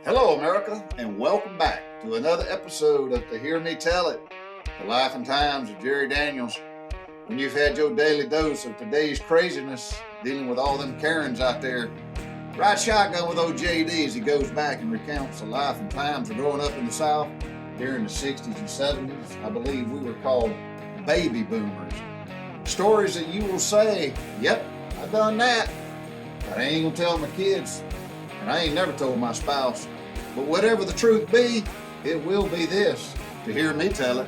Hello, America, and welcome back to another episode of To Hear Me Tell It, the life and times of Jerry Daniels. When you've had your daily dose of today's craziness, dealing with all them Karens out there, ride shotgun with old JD as he goes back and recounts the life and times of growing up in the South during the 60s and 70s. I believe we were called baby boomers. Stories that you will say, yep, I done that, but I ain't gonna tell my kids, and I ain't never told my spouse. But whatever the truth be, it will be this, to hear me tell it.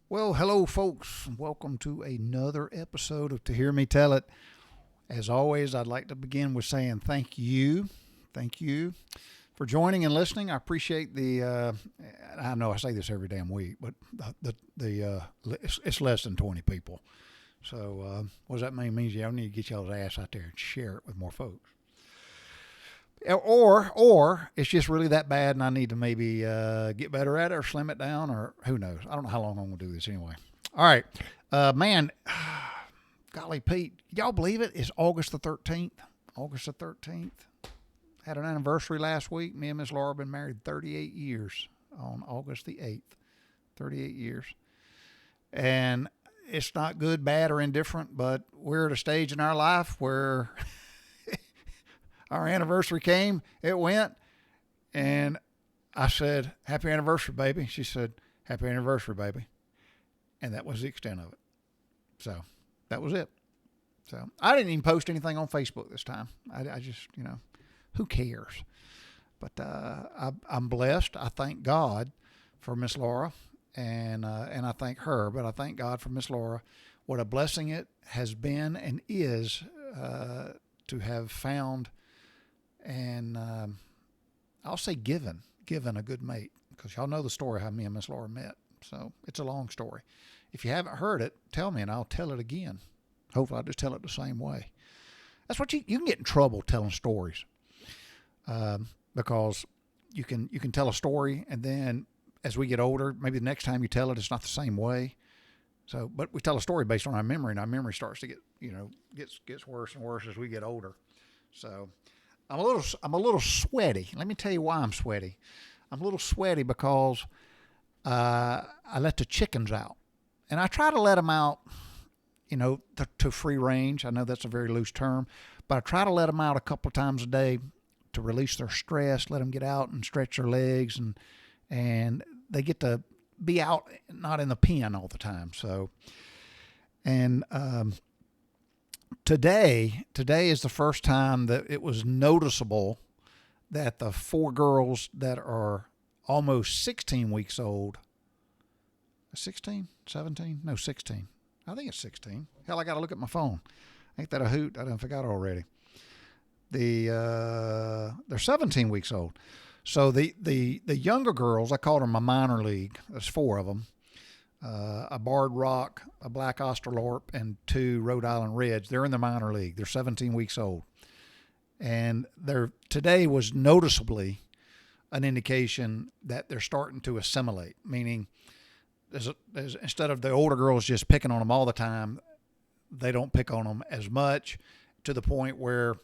Well, hello, folks. Welcome to another episode of To Hear Me Tell It. As always, I'd like to begin with saying thank you. Thank you for joining and listening. I appreciate I know I say this every damn week, but it's less than 20 people. So what does that mean? It means y'all need to get y'all's ass out there and share it with more folks. Or it's just really that bad and I need to maybe get better at it or slim it down or who knows. I don't know how long I'm going to do this anyway. All right. Man, golly, Pete, y'all believe it? It's August the 13th. August the 13th. Had an anniversary last week. Me and Miss Laura have been married 38 years on August the 8th. 38 years. And it's not good, bad, or indifferent, but we're at a stage in our life where our anniversary came, it went, and I said, happy anniversary, baby. She said, happy anniversary, baby. And that was the extent of it. So that was it. So I didn't even post anything on Facebook this time. I just, who cares? But I'm blessed. I thank God for Miss Laura, and I thank her, but I thank God for Miss Laura. What a blessing it has been and is to have found and I'll say given a good mate, because y'all know the story how me and Miss Laura met. So it's a long story. If you haven't heard it, tell me and I'll tell it again. Hopefully I'll just tell it the same way. That's what you can get in trouble telling stories, because you can tell a story and then as we get older, maybe the next time you tell it, it's not the same way. So, but we tell a story based on our memory, and our memory starts to get, gets worse and worse as we get older. So I'm a little sweaty. Let me tell you why I'm sweaty. I'm a little sweaty because I let the chickens out, and I try to let them out, to free range. I know that's a very loose term, but I try to let them out a couple of times a day to release their stress, let them get out and stretch their legs, and they get to be out, not in the pen all the time. So, and Today is the first time that it was noticeable that the four girls that are almost 16 weeks old, 16, 17, no, 16. I think it's 16. Hell, I got to look at my phone. Ain't that a hoot? I done forgot already. They're 17 weeks old. So the younger girls, I call them my minor league. There's four of them. A Barred Rock, a Black Australorp, and two Rhode Island Reds. They're in the minor league. They're 17 weeks old. And today was noticeably an indication that they're starting to assimilate, meaning instead of the older girls just picking on them all the time, they don't pick on them as much, to the point where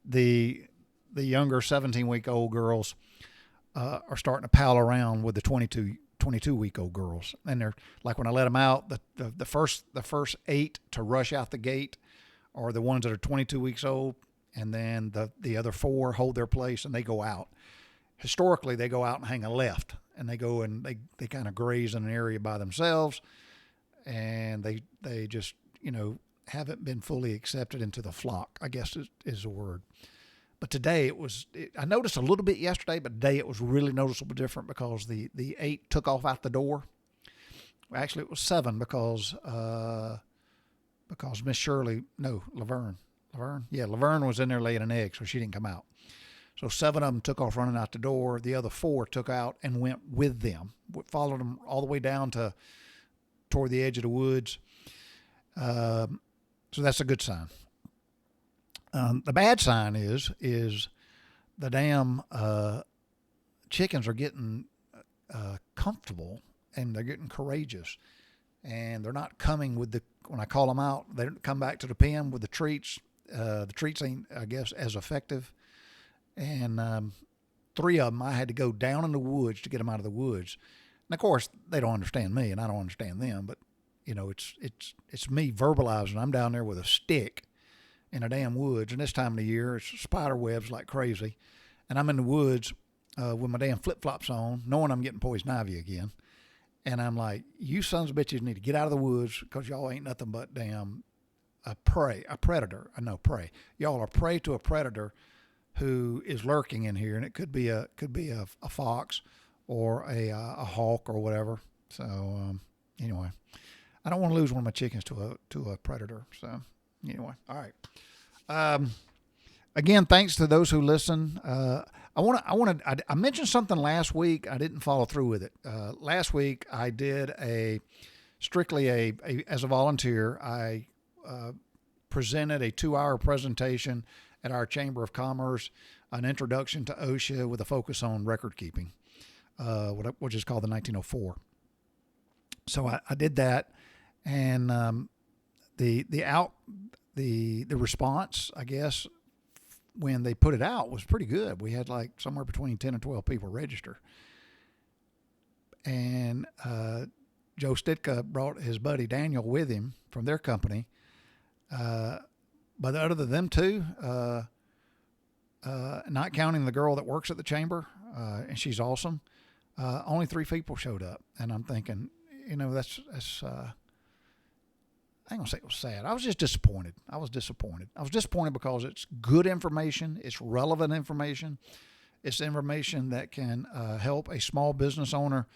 the younger 17-week-old girls are starting to pal around with the 22-week-old girls. And they're like, when I let them out, the first 8 to rush out the gate are the ones that are 22 weeks old, and then the other 4 hold their place and they go out. Historically, they go out and hang a left, and they go and they kind of graze in an area by themselves, and they just haven't been fully accepted into the flock, I guess is the word. But today I noticed a little bit yesterday, but today it was really noticeable different because the 8 took off out the door. Actually, it was 7 because Miss Laverne. Laverne was in there laying an egg, so she didn't come out. So 7 of them took off running out the door. The other 4 took out and went with them, followed them all the way down toward the edge of the woods. So that's a good sign. The bad sign is the damn chickens are getting comfortable, and they're getting courageous, and they're not coming when I call them out, they don't come back to the pen with the treats. The treats ain't, I guess, as effective, And 3 of them, I had to go down in the woods to get them out of the woods. And of course, they don't understand me, and I don't understand them. But it's me verbalizing. I'm down there with a stick in a damn woods, and this time of the year, it's spider webs like crazy. And I'm in the woods with my damn flip flops on, knowing I'm getting poison ivy again. And I'm like, you sons of bitches need to get out of the woods because y'all ain't nothing but damn a predator. I know prey. Y'all are prey to a predator who is lurking in here, and it could be a fox or a hawk or whatever. So anyway, I don't want to lose one of my chickens to a predator. So anyway, all right. Again, thanks to those who listen. I mentioned something last week. I didn't follow through with it. Last week I did strictly as a volunteer. I presented a 2-hour presentation at our Chamber of Commerce, an introduction to OSHA with a focus on record keeping, which is called the 1904. So I did that, and the response, I guess, when they put it out was pretty good. We had like somewhere between 10 and 12 people register. And Joe Stitka brought his buddy Daniel with him from their company. But other than them two, not counting the girl that works at the chamber, and she's awesome, only 3 people showed up. And I'm thinking, that's I ain't gonna say it was sad. I was just disappointed. I was disappointed because it's good information. It's relevant information. It's information that can help a small business owner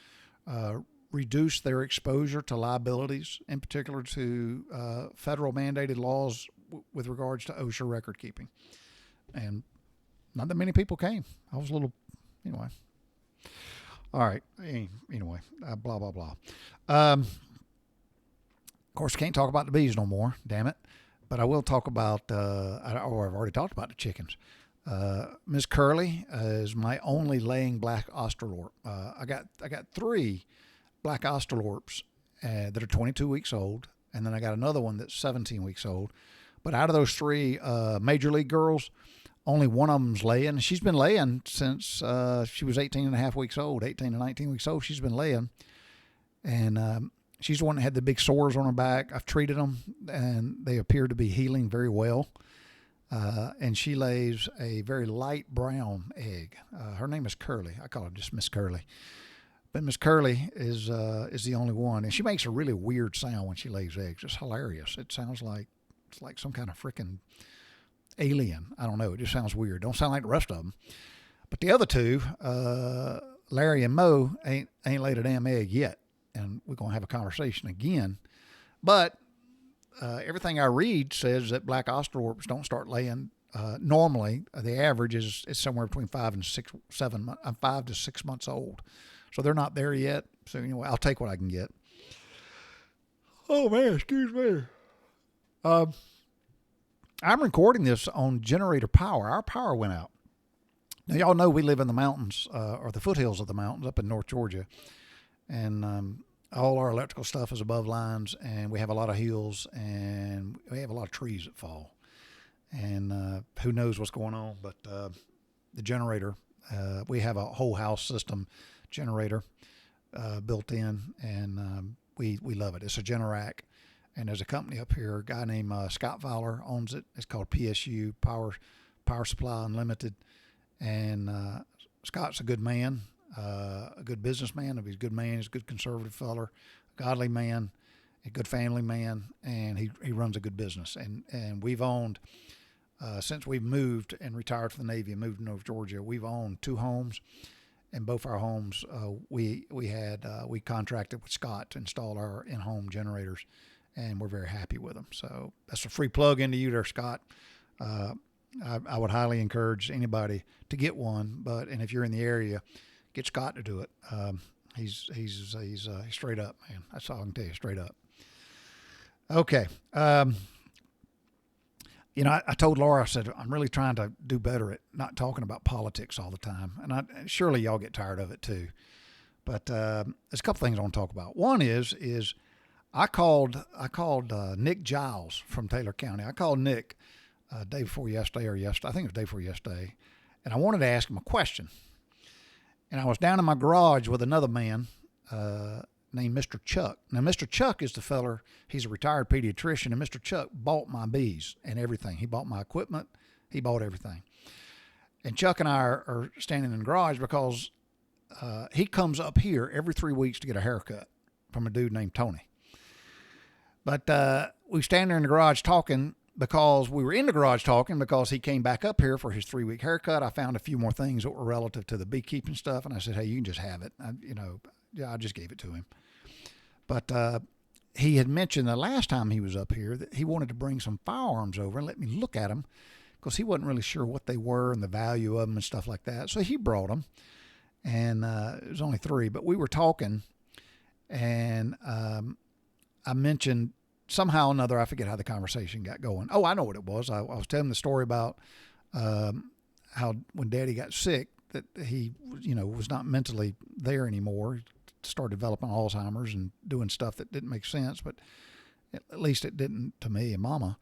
reduce their exposure to liabilities, in particular to federal mandated laws with regards to OSHA record keeping. And not that many people came. I was a little, anyway. All right. Anyway, blah, blah, blah. Of course, can't talk about the bees no more, damn it. But I will talk about, I've already talked about the chickens. Miss Curly is my only laying black Australorp. I got 3 black Australorps that are 22 weeks old, and then I got another one that's 17 weeks old. But out of those 3 major league girls, only one of them's laying. She's been laying since she was 18 and a half weeks old, 18 to 19 weeks old. She's been laying, and she's the one that had the big sores on her back. I've treated them, and they appear to be healing very well. And she lays a very light brown egg. Her name is Curly. I call her just Miss Curly. But Miss Curly is the only one, and she makes a really weird sound when she lays eggs. It's hilarious. It sounds like it's like some kind of freaking alien. I don't know. It just sounds weird. Don't sound like the rest of them. But the other 2, Larry and Mo, ain't laid a damn egg yet. And we're going to have a conversation again. But everything I read says that black Australorps don't start laying. Normally, the average is somewhere between 5 to 6 months old. So they're not there yet. So anyway, I'll take what I can get. Oh, man, excuse me. I'm recording this on generator power. Our power went out. Now, y'all know we live in the mountains, or the foothills of the mountains up in North Georgia. And all our electrical stuff is above lines, and we have a lot of hills, and we have a lot of trees that fall. And who knows what's going on, but the generator, we have a whole house system generator built in, and we love it. It's a Generac, and there's a company up here, a guy named Scott Fowler owns it. It's called PSU, Power Supply Unlimited, and Scott's a good man. A good businessman. If he's a good man, he's a good conservative feller, a godly man, a good family man, and he runs a good business. And we've owned, since we've moved and retired from the Navy and moved to North Georgia, we've owned 2 homes. And both our homes, we contracted with Scott to install our in-home generators, and we're very happy with them. So that's a free plug into you there, Scott. I would highly encourage anybody to get one, and if you're in the area, get Scott to do it. He's straight up, man. That's all I can tell you, straight up. Okay. I told Laura, I said, I'm really trying to do better at not talking about politics all the time. And surely y'all get tired of it too. But there's a couple things I want to talk about. One is I called Nick Giles from Taylor County. I called Nick day before yesterday, I think it was day before yesterday. and I wanted to ask him a question. And I was down in my garage with another man named Mr. Chuck. Now, Mr. Chuck is the feller, he's a retired pediatrician, and Mr. Chuck bought my bees and everything. He bought my equipment. He bought everything. And Chuck and I are standing in the garage because he comes up here every 3 weeks to get a haircut from a dude named Tony. But we stand there in the garage talking because we were in the garage talking because he came back up here for his 3-week haircut. I found a few more things that were relative to the beekeeping stuff, and I said, hey, you can just have it. I just gave it to him. But he had mentioned the last time he was up here that he wanted to bring some firearms over and let me look at them because he wasn't really sure what they were and the value of them and stuff like that. So he brought them, and it was only 3, but we were talking, and I mentioned somehow or another, I forget how the conversation got going. Oh, I know what it was. I was telling the story about how when Daddy got sick, that he, was not mentally there anymore. He started developing Alzheimer's and doing stuff that didn't make sense, but at least it didn't to me and Mama.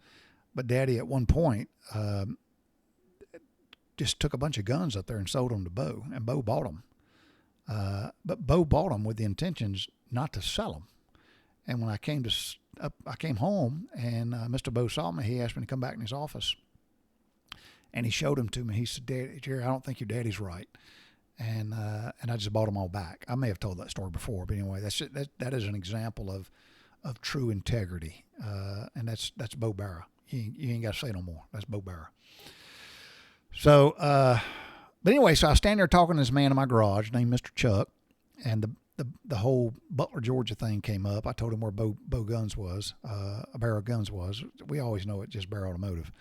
But Daddy, at one point, just took a bunch of guns up there and sold them to Bo, and Bo bought them. But Bo bought them with the intentions not to sell them. And when I came home, and Mr. Bo saw me. He asked me to come back in his office, and he showed them to me. He said, Daddy, Jerry, I don't think your daddy's right. And I just bought them all back. I may have told that story before, but anyway, that is an example of true integrity. And that's Bo Barra. You ain't got to say no more. That's Bo Barra. So, but anyway, so I stand there talking to this man in my garage named Mr. Chuck, and the whole Butler, Georgia thing came up. I told him where Bo Guns was, Barra Guns was. We always know it just Barra Automotive.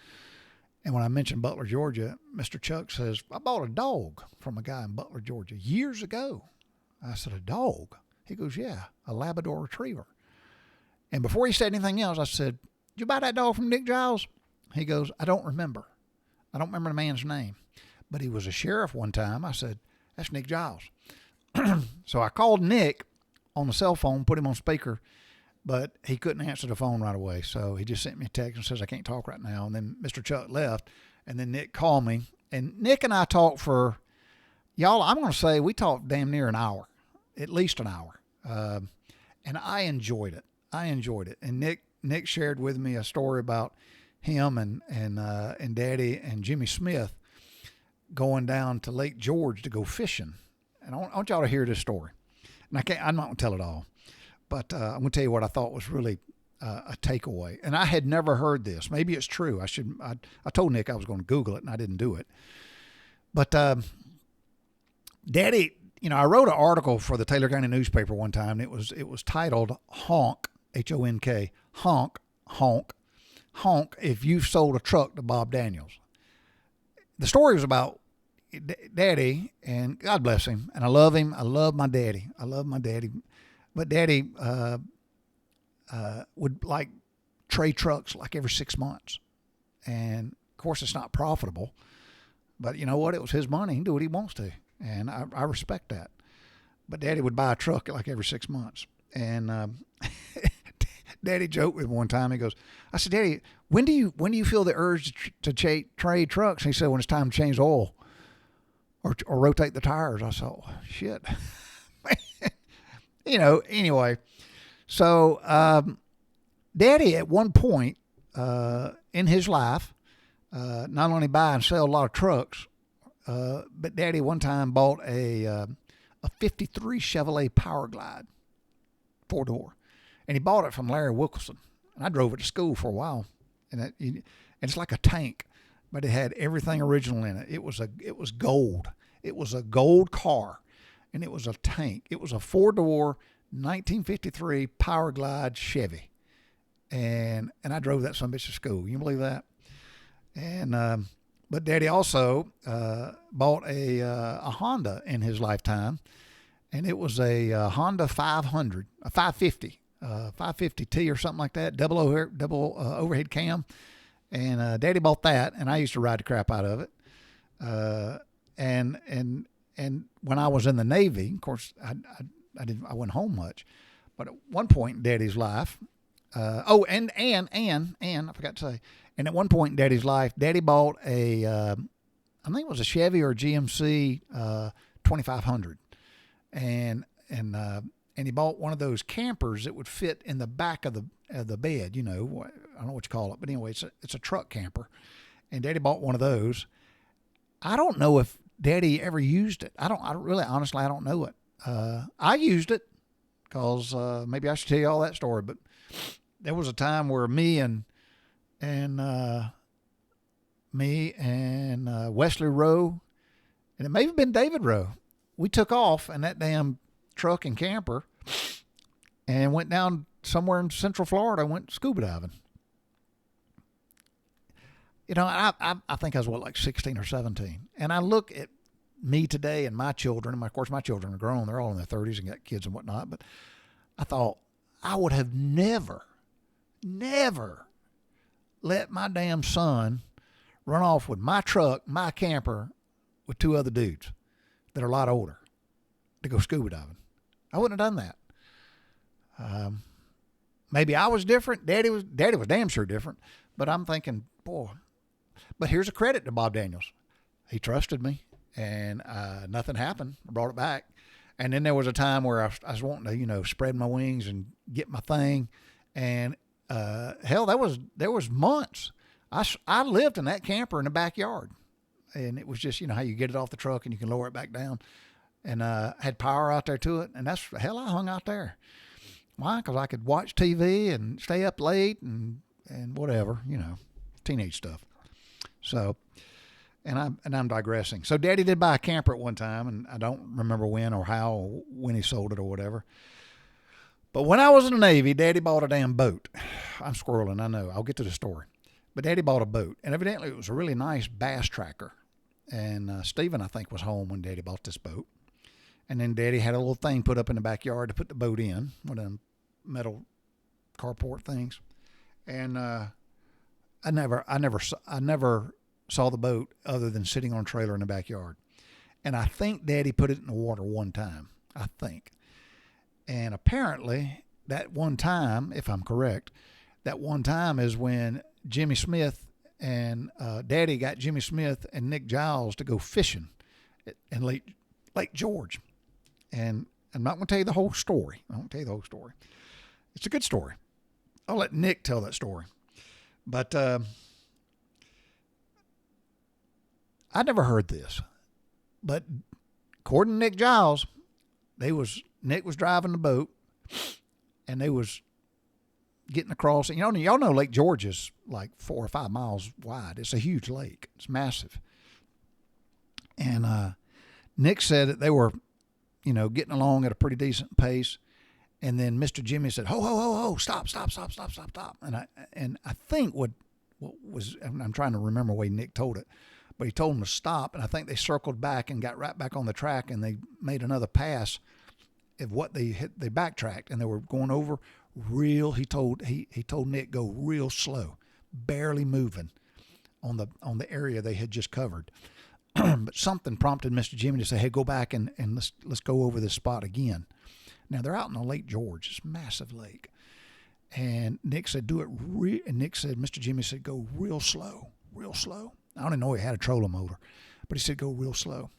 And when I mentioned Butler, Georgia, Mr. Chuck says, I bought a dog from a guy in Butler, Georgia years ago. I said, a dog? He goes, yeah, a Labrador Retriever. And before he said anything else, I said, did you buy that dog from Nick Giles? He goes, I don't remember. I don't remember the man's name. But he was a sheriff one time. I said, that's Nick Giles. So I called Nick on the cell phone, put him on speaker, but he couldn't answer the phone right away. So he just sent me a text and says, I can't talk right now. And then Mr. Chuck left, and then Nick called me. And Nick and I talked for, y'all, I'm going to say we talked damn near an hour, at least an hour. And I enjoyed it. And Nick shared with me a story about him and Daddy and Jimmy Smith going down to Lake George to go fishing. And I want y'all to hear this story. And I'm not going to tell it all, but I'm going to tell you what I thought was really a takeaway. And I had never heard this. Maybe it's true. I told Nick I was going to Google it, and I didn't do it. But Daddy, I wrote an article for the Taylor County newspaper one time. And it was titled Honk, H-O-N-K, Honk, Honk, Honk if you've sold a truck to Bob Daniels. The story was about Daddy, and God bless him, and I love him. I love my daddy. But Daddy would like trade trucks like every 6 months. And of course it's not profitable, but you know what? It was his money. He can do what he wants to. And I respect that. But Daddy would buy a truck like every 6 months. And Daddy joked with me one time. He goes, I said, Daddy, when do you feel the urge to trade trucks? And he said, when it's time to change oil or rotate the tires. I thought, oh, shit. Anyway. So Daddy at one point in his life, not only buy and sell a lot of trucks, but Daddy one time bought a 53 Chevrolet Power Glide, 4-door. And he bought it from Larry Wilkerson. And I drove it to school for a while. And it's like a tank, but it had everything original in it. It was gold. It was a gold car, and it was a tank. It was a 4-door 1953 Power Glide Chevy. And I drove that son bitch to school. You believe that? And but Daddy also bought a Honda in his lifetime, and it was a Honda 500, a 550. 550T or something like that, double overhead cam, and Daddy bought that, and I used to ride the crap out of it. And when I was in the Navy, of course, I wasn't home much, but at one point in Daddy's life, and I forgot to say, and at one point in Daddy's life, Daddy bought a I think it was a Chevy or a GMC 2500, and he bought one of those campers that would fit in the back of the bed. I don't know what you call it, but anyway, it's a truck camper, and Daddy bought one of those. I don't know if Daddy ever used it. I really honestly I don't know it. I used it because maybe I should tell you all that story, but there was a time where me and Wesley Rowe, and it may have been David Rowe, we took off in that damn truck and camper and went down somewhere in Central Florida and went scuba diving. I think I was like 16 or 17. And I look at me today and my children, and of course my children are grown. They're all in their 30s and got kids and whatnot. But I thought I would have never let my damn son run off with my truck, my camper, with two other dudes that are a lot older to go scuba diving. I wouldn't have done that. Maybe I was different. Daddy was damn sure different. But I'm thinking, boy. But here's a credit to Bob Daniels. He trusted me, and nothing happened. I brought it back. And then there was a time where I was wanting to, spread my wings and get my thing. And hell, there was months. I lived in that camper in the backyard, and it was just how you get it off the truck and you can lower it back down, and had power out there to it, and that's hell. I hung out there. Why? Because I could watch TV and stay up late and whatever, teenage stuff. So, and I'm digressing. So Daddy did buy a camper at one time, and I don't remember when or how or when he sold it or whatever. But when I was in the Navy, Daddy bought a damn boat. I'm squirreling, I know. I'll get to the story. But Daddy bought a boat, and evidently it was a really nice bass tracker. And Stephen, I think, was home when Daddy bought this boat. And then Daddy had a little thing put up in the backyard to put the boat in, one of them metal carport things. And I never saw the boat other than sitting on a trailer in the backyard. And I think Daddy put it in the water one time, I think. And apparently that one time, if I'm correct, that one time is when Jimmy Smith and Daddy got Jimmy Smith and Nick Giles to go fishing in Lake George. And I'm not going to tell you the whole story. I won't tell you the whole story. It's a good story. I'll let Nick tell that story. But I never heard this. But according to Nick Giles, Nick was driving the boat, and they was getting across. And y'all know Lake George is like 4 or 5 miles wide. It's a huge lake. It's massive. And Nick said that they were, getting along at a pretty decent pace. And then Mr. Jimmy said, "Ho, ho, ho, ho, stop. And I think what was, I'm trying to remember the way Nick told it, but he told them to stop. And I think they circled back and got right back on the track, and they made another pass of what they hit. They backtracked, and they were going over real. He told Nick, go real slow, barely moving on the area they had just covered. But something prompted Mr. Jimmy to say, "Hey, go back and let's go over this spot again." Now they're out in the Lake George, it's a massive lake, and Nick said, "Do it." And Nick said, Mr. Jimmy said, "Go real slow, real slow." I don't even know he had a trolling motor, but he said, "Go real slow."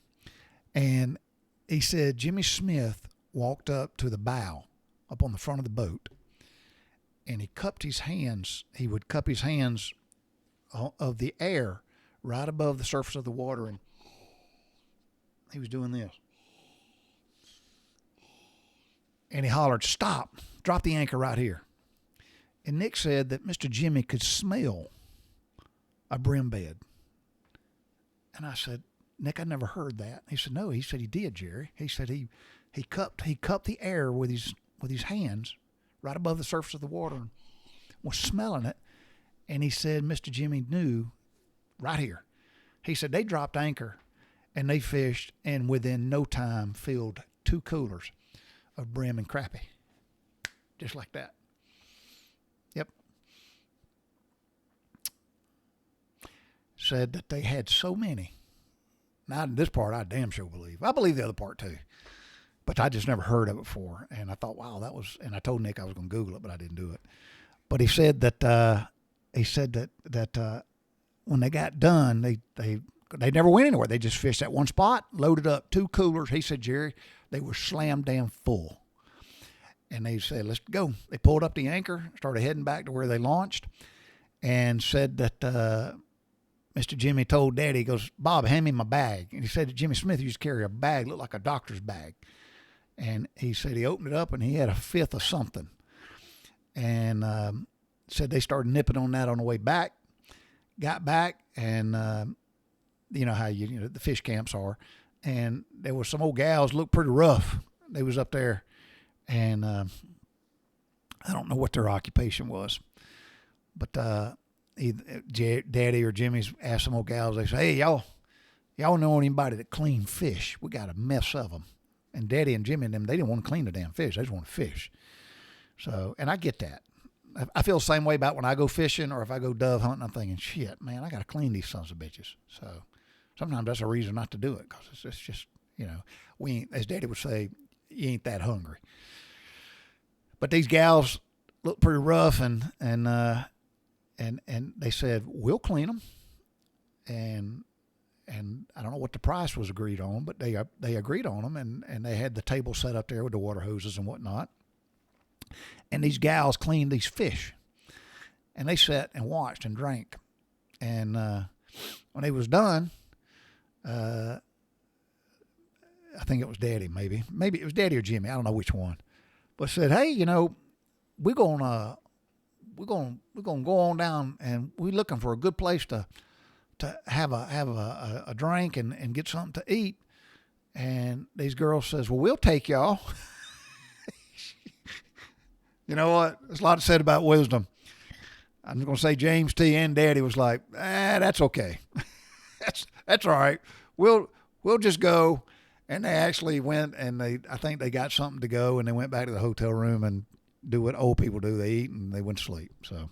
And he said Jimmy Smith walked up to the bow, up on the front of the boat, and he cupped his hands. He would cup his hands of the air right above the surface of the water, and he was doing this. And he hollered, "Stop, drop the anchor right here." And Nick said that Mr. Jimmy could smell a Bream Bed. And I said, "Nick, I never heard that." He said, "No." He said, "He did, Jerry." He said he cupped the air with his hands right above the surface of the water and was smelling it. And he said Mr. Jimmy knew right here. He said they dropped anchor and they fished, and within no time filled 2 coolers of brim and crappie. Just like that. Yep. Said that they had so many. Now, this part I damn sure believe. I believe the other part too. But I just never heard of it before. And I thought, wow, that was, and I told Nick I was going to Google it, but I didn't do it. But he said that when they got done, they they never went anywhere. They just fished at one spot, loaded up 2 coolers. He said, Jerry, they were slam damn full. And they said, let's go. They pulled up the anchor, started heading back to where they launched, and said that Mr. Jimmy told Daddy, he goes, Bob, hand me my bag. And he said that Jimmy Smith used to carry a bag, looked like a doctor's bag. And he said he opened it up and he had a fifth of something. And said they started nipping on that on the way back. Got back, and you know how the fish camps are. And there was some old gals looked pretty rough. They was up there. And I don't know what their occupation was. But either Daddy or Jimmy's asked some old gals, they say, hey, y'all know anybody that clean fish? We got a mess of them. And Daddy and Jimmy and them, they didn't want to clean the damn fish. They just want to fish. So, and I get that. I feel the same way about when I go fishing or if I go dove hunting. I'm thinking, shit, man, I got to clean these sons of bitches. So sometimes that's a reason not to do it, because it's just, we ain't, as Daddy would say, you ain't that hungry. But these gals look pretty rough, and they said, we'll clean them. And I don't know what the price was agreed on, but they agreed on them, and they had the table set up there with the water hoses and whatnot. And these gals cleaned these fish, and they sat and watched and drank. And when they was done, I think it was Daddy, maybe it was Daddy or Jimmy, I don't know which one, but said, hey, we're gonna go on down, and we're looking for a good place to have a drink and get something to eat. And these girls says, well, we'll take y'all. You know what? There's a lot said about wisdom. I'm going to say James T. and Daddy was like, that's okay. that's all right. We'll just go. And they actually went, and I think they got something to go, and they went back to the hotel room and do what old people do. They eat and they went to sleep. So,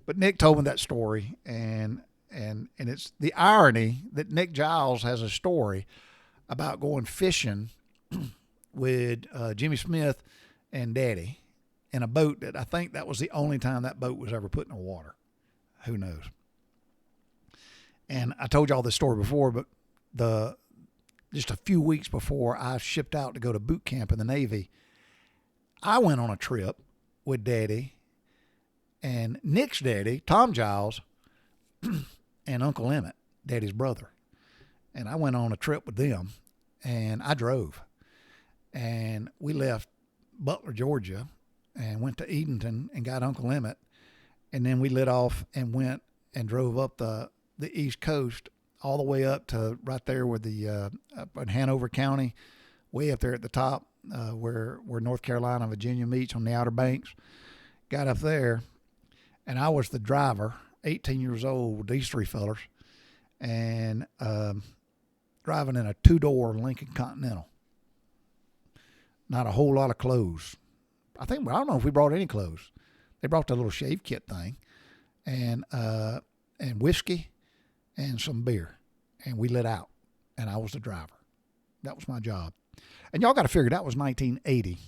but Nick told me that story, and it's the irony that Nick Giles has a story about going fishing with Jimmy Smith and Daddy in a boat that I think that was the only time that boat was ever put in the water. Who knows? And I told y'all this story before, but just a few weeks before I shipped out to go to boot camp in the Navy, I went on a trip with Daddy and Nick's daddy, Tom Giles, and Uncle Emmett, Daddy's brother. And I went on a trip with them, and I drove. And we left Butler, Georgia, and went to Edenton and got Uncle Emmett. And then we lit off and went and drove up the East Coast all the way up to right there where up in Hanover County, way up there at the top, where North Carolina and Virginia meets on the Outer Banks. Got up there, and I was the driver, 18 years old with these 3 fellers, and driving in a 2-door Lincoln Continental. Not a whole lot of clothes. I don't know if we brought any clothes. They brought the little shave kit thing, and whiskey, and some beer, and we lit out, and I was the driver. That was my job. And y'all got to figure that was 1980.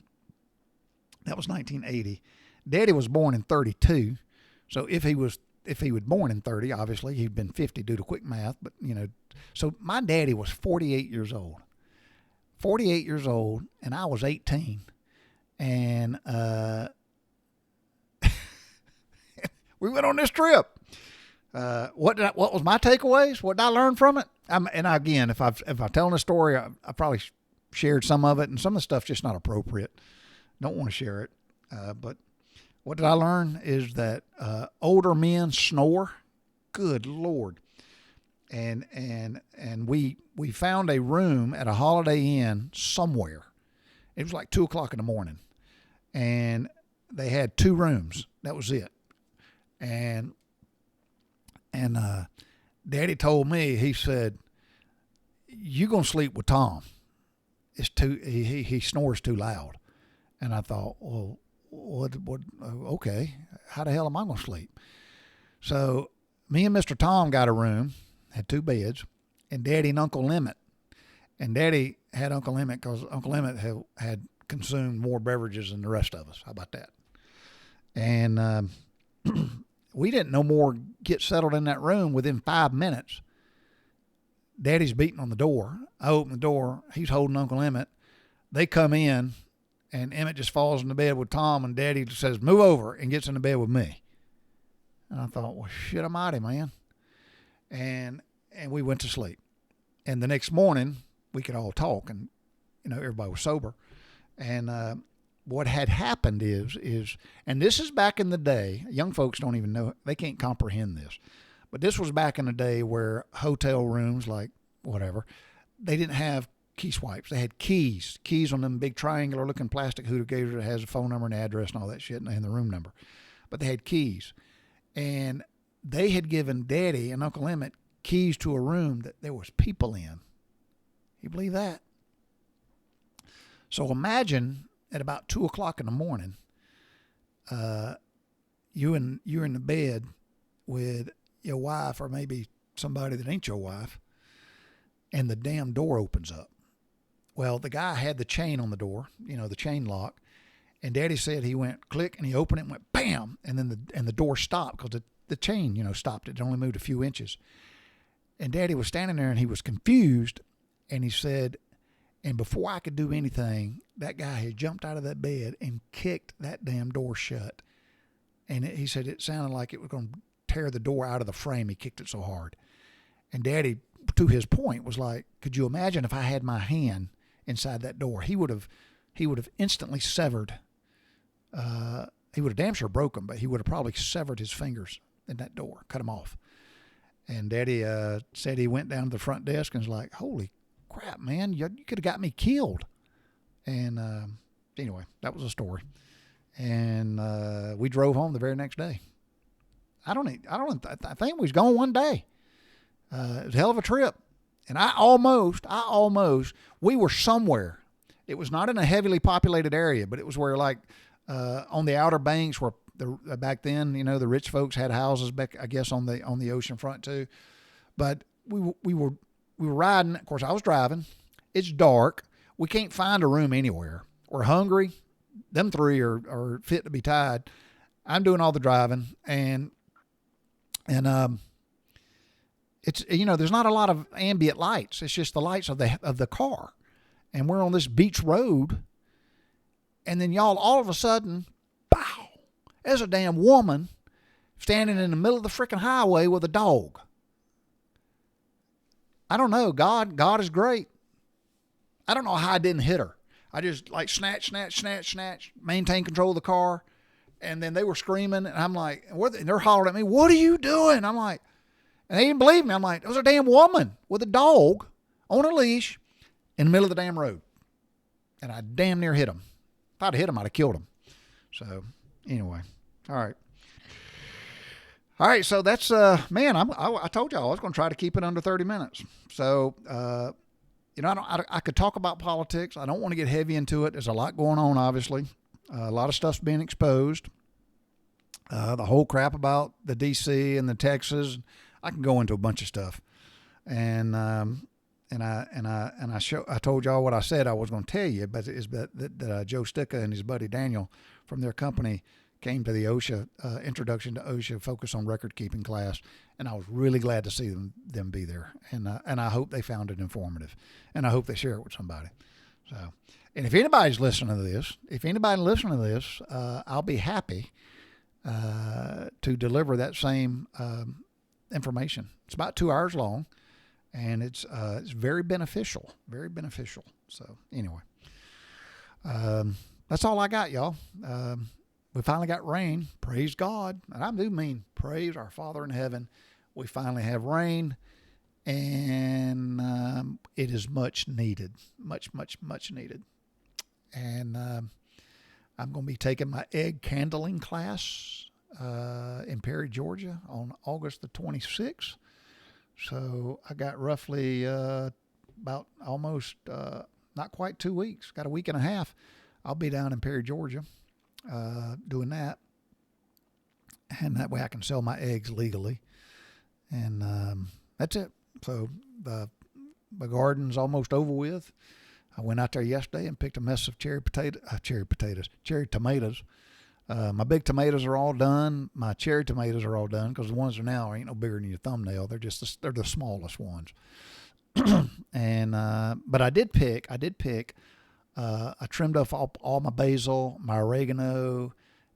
That was 1980. Daddy was born in 32, so if he was born in 30, obviously he'd been 50 due to quick math. But so my daddy was 48 years old. 48 years old, and I was 18, and we went on this trip. What was my takeaways? What did I learn from it? And again, if I'm telling a story, I probably shared some of it, and some of the stuff's just not appropriate. Don't want to share it. But what did I learn is that older men snore. Good Lord. And we found a room at a Holiday Inn somewhere. It was like 2:00 in the morning, and they had 2 rooms. That was it. And Daddy told me, he said, "You gonna sleep with Tom? It's too he snores too loud." And I thought, well, what? Okay, how the hell am I gonna sleep? So me and Mr. Tom got a room, had 2 beds, and Daddy and Uncle Emmett. And Daddy had Uncle Emmett because Uncle Emmett had consumed more beverages than the rest of us. How about that? And we didn't no more get settled in that room within 5 minutes. Daddy's beating on the door. I open the door. He's holding Uncle Emmett. They come in, and Emmett just falls in the bed with Tom, and Daddy says, move over, and gets in the bed with me. And I thought, well, shit, I'm out of here, man. And we went to sleep. And the next morning, we could all talk, and, everybody was sober. And what had happened is, and this is back in the day, young folks don't even know, they can't comprehend this. But this was back in the day where hotel rooms, like whatever, they didn't have key swipes. They had keys on them big triangular looking plastic hooter gators that has a phone number and address and all that shit and the room number. But they had keys. And they had given Daddy and Uncle Emmett keys to a room that there was people in. You believe that? So imagine at about 2 o'clock in the morning, you're in the bed with your wife or maybe somebody that ain't your wife, and the damn door opens up. Well, the guy had the chain on the door, the chain lock, and Daddy said he went click and he opened it and went bam, and then the door stopped because the chain, stopped. It only moved a few inches. And Daddy was standing there and he was confused, and he said, and before I could do anything, that guy had jumped out of that bed and kicked that damn door shut. And he said it sounded like it was going to tear the door out of the frame. He kicked it so hard. And Daddy, to his point, was like, could you imagine if I had my hand inside that door? He would have instantly severed. He would have damn sure broken, but he would have probably severed his fingers in that door, cut them off. And Daddy said he went down to the front desk and was like, holy crap, man, you could have got me killed. And anyway, that was a story. And we drove home the very next day. I think we was gone one day. It was a hell of a trip. And we were somewhere. It was not in a heavily populated area, but it was where like on the Outer Banks where back then, the rich folks had houses back, I guess, on the ocean front too. But we were riding. Of course, I was driving. It's dark. We can't find a room anywhere. We're hungry. Them three are fit to be tied. I'm doing all the driving, and it's there's not a lot of ambient lights. It's just the lights of the car, and we're on this beach road, and then y'all all of a sudden, pow! There's a damn woman standing in the middle of the freaking highway with a dog. I don't know. God is great. I don't know how I didn't hit her. I just like snatch, maintain control of the car. And then they were screaming, and I'm like, and they're hollering at me, what are you doing? I'm like, and they didn't believe me. I'm like, there's a damn woman with a dog on a leash in the middle of the damn road. And I damn near hit him. If I'd hit him, I'd have killed him. So anyway, all right. So that's, man, I told y'all I was going to try to keep it under 30 minutes. So, I could talk about politics. I don't want to get heavy into it. There's a lot going on, obviously. A lot of stuff's being exposed. The whole crap about the DC and the Texas. I can go into a bunch of stuff. And I told y'all what I said I was going to tell you, but is that Joe Sticka and his buddy Daniel from their company came to the OSHA introduction to OSHA focus on record keeping class, and I was really glad to see them be there, and I hope they found it informative, and I hope they share it with somebody. So, and if anybody's listening to this, I'll be happy to deliver that same information. It's about 2 hours long, and it's very beneficial, very beneficial. So anyway, that's all I got, y'all. We finally got rain. Praise God. And I do mean praise our Father in heaven. We finally have rain, and it is much needed. Much, much, much needed. And I'm going to be taking my egg candling class in Perry, Georgia on August the 26th. So I got roughly about almost not quite 2 weeks. Got a week and a half. I'll be down in Perry, Georgia. Doing that, and that way I can sell my eggs legally, and that's it. So my garden's almost over with. I went out there yesterday and picked a mess of cherry tomatoes. My big tomatoes are all done. My cherry tomatoes are all done because the ones that are now ain't no bigger than your thumbnail. They're the smallest ones. And but I did pick. I trimmed off all my basil, my oregano,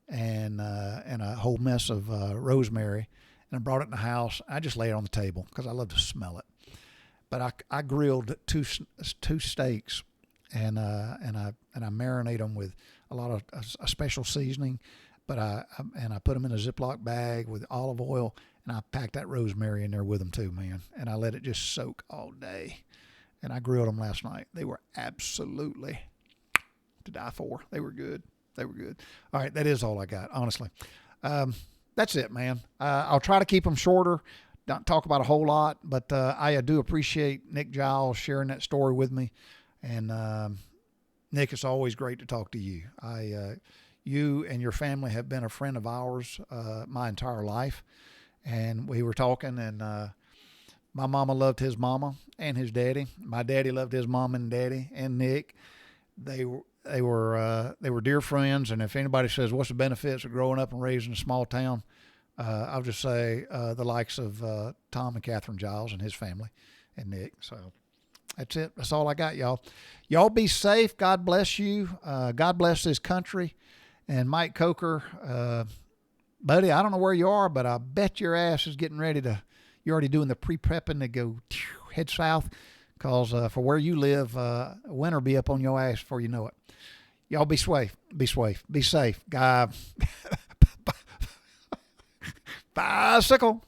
and a whole mess of rosemary, and I brought it in the house. I just lay it on the table because I love to smell it. But I grilled two steaks, and I marinate them with a lot of a special seasoning. But I put them in a Ziploc bag with olive oil, and I packed that rosemary in there with them too, man. And I let it just soak all day. And I grilled them last night. They were absolutely to die for. They were good. They were good. All right, that is all I got, honestly. That's it, man. I'll try to keep them shorter, not talk about a whole lot, but I do appreciate Nick Giles sharing that story with me. And Nick, it's always great to talk to you. You and your family have been a friend of ours my entire life. And we were talking, and my mama loved his mama and his daddy. My daddy loved his mom and daddy and Nick. They were dear friends. And if anybody says, what's the benefits of growing up and raised in a small town? I'll just say the likes of Tom and Catherine Giles and his family and Nick. So that's it. That's all I got, y'all. Y'all be safe. God bless you. God bless this country. And Mike Coker, buddy, I don't know where you are, but I bet your ass is getting ready to, you're already doing the pre-prepping to go head south, because for where you live, winter will be up on your ass before you know it. Y'all be safe. Be safe. Be safe. God. Bicycle.